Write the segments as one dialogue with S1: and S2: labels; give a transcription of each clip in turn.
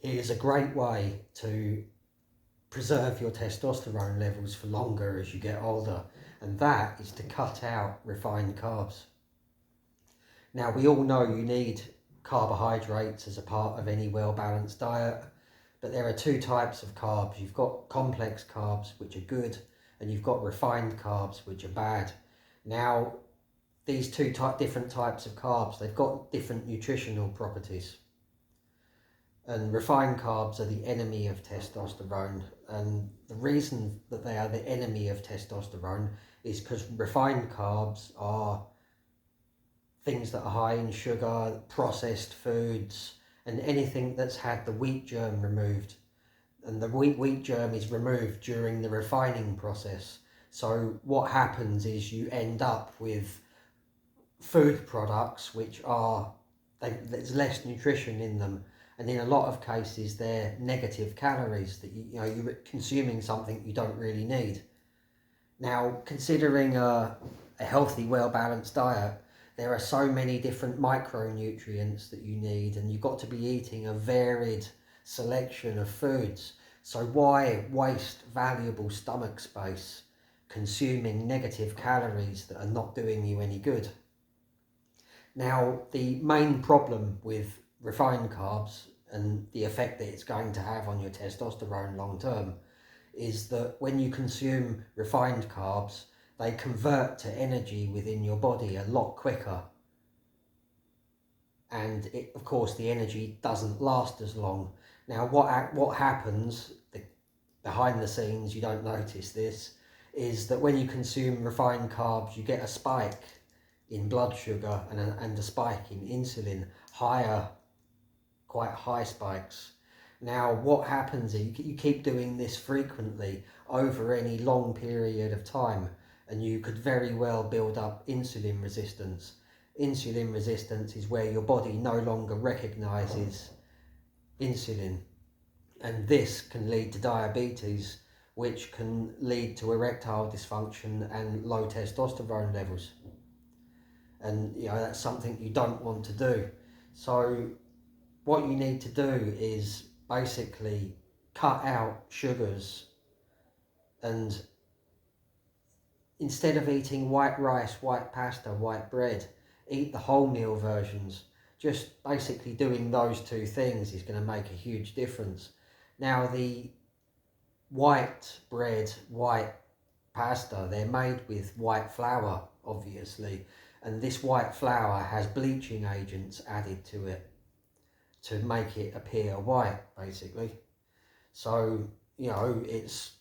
S1: It is a great way to preserve your testosterone levels for longer as you get older, and that is to cut out refined carbs. Now, we all know you need carbohydrates as a part of any well-balanced diet, but there are two types of carbs. You've got complex carbs, which are good, and you've got refined carbs, which are bad. Now, these different types of carbs, they've got different nutritional properties. And refined carbs are the enemy of testosterone. And the reason that they are the enemy of testosterone is because refined carbs are things that are high in sugar, processed foods, and anything that's had the wheat germ removed. And the wheat germ is removed during the refining process. So what happens is you end up with food products which are, there's less nutrition in them, and in a lot of cases they're negative calories that you're consuming something you don't really need. Now, considering a healthy, well-balanced diet, there are so many different micronutrients that you need, and you've got to be eating a varied selection of foods. So why waste valuable stomach space consuming negative calories that are not doing you any good? Now, the main problem with refined carbs and the effect that it's going to have on your testosterone long term is that when you consume refined carbs, they convert to energy within your body a lot quicker. And of course, the energy doesn't last as long. Now, what happens behind the scenes, you don't notice this, is that when you consume refined carbs, you get a spike in blood sugar and a spike in insulin, quite high spikes. Now, what happens is you keep doing this frequently over any long period of time, and you could very well build up insulin resistance. Insulin resistance is where your body no longer recognizes insulin, and this can lead to diabetes, which can lead to erectile dysfunction and low testosterone levels. And that's something you don't want to do. So what you need to do is basically cut out sugars, and instead of eating white rice, white pasta, white bread, eat the wholemeal versions. Just basically doing those two things is going to make a huge difference. Now, the white bread, white pasta, they're made with white flour, obviously, and this white flour has bleaching agents added to it to make it appear white, basically. So, it's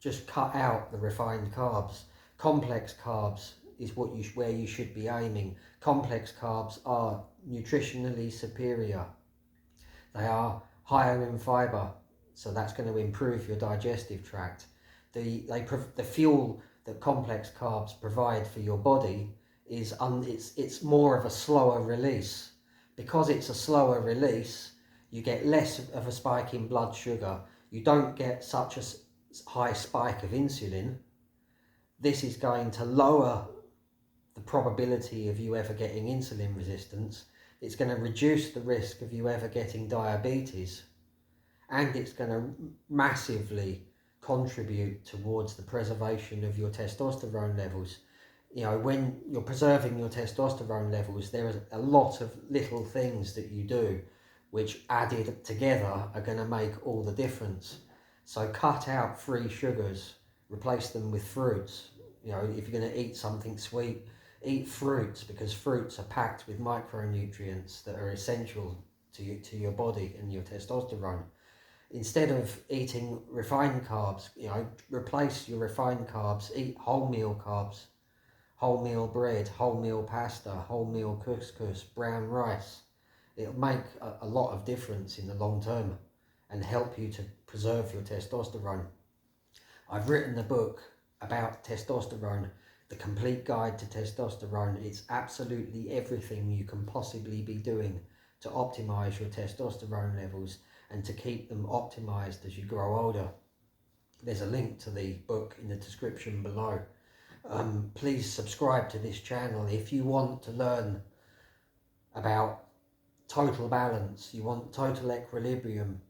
S1: just cut out the refined carbs. Complex carbs is where you should be aiming. Complex carbs are nutritionally superior. They are higher in fibre, so that's going to improve your digestive tract. The fuel that complex carbs provide for your body is it's more of a slower release. Because it's a slower release, you get less of a spike in blood sugar. You don't get such a high spike of insulin. This is going to lower the probability of you ever getting insulin resistance. It's going to reduce the risk of you ever getting diabetes, and it's going to massively contribute towards the preservation of your testosterone levels. When you're preserving your testosterone levels, there is a lot of little things that you do which added together are going to make all the difference. So cut out free sugars, replace them with fruits. If you're going to eat something sweet, eat fruits, because fruits are packed with micronutrients that are essential to your body and your testosterone. Instead of eating refined carbs, replace your refined carbs, eat wholemeal carbs, wholemeal bread, wholemeal pasta, wholemeal couscous, brown rice. It'll make a lot of difference in the long term and help you to preserve your testosterone. I've written a book about testosterone, The Complete Guide to Testosterone. It's absolutely everything you can possibly be doing to optimize your testosterone levels and to keep them optimized as you grow older. There's a link to the book in the description below. Please subscribe to this channel if you want to learn about total balance, you want total equilibrium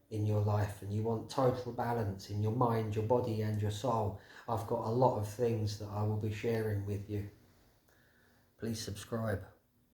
S1: in your life, and you want total balance in your mind, your body and your soul, I've got a lot of things that I will be sharing with you. Please subscribe.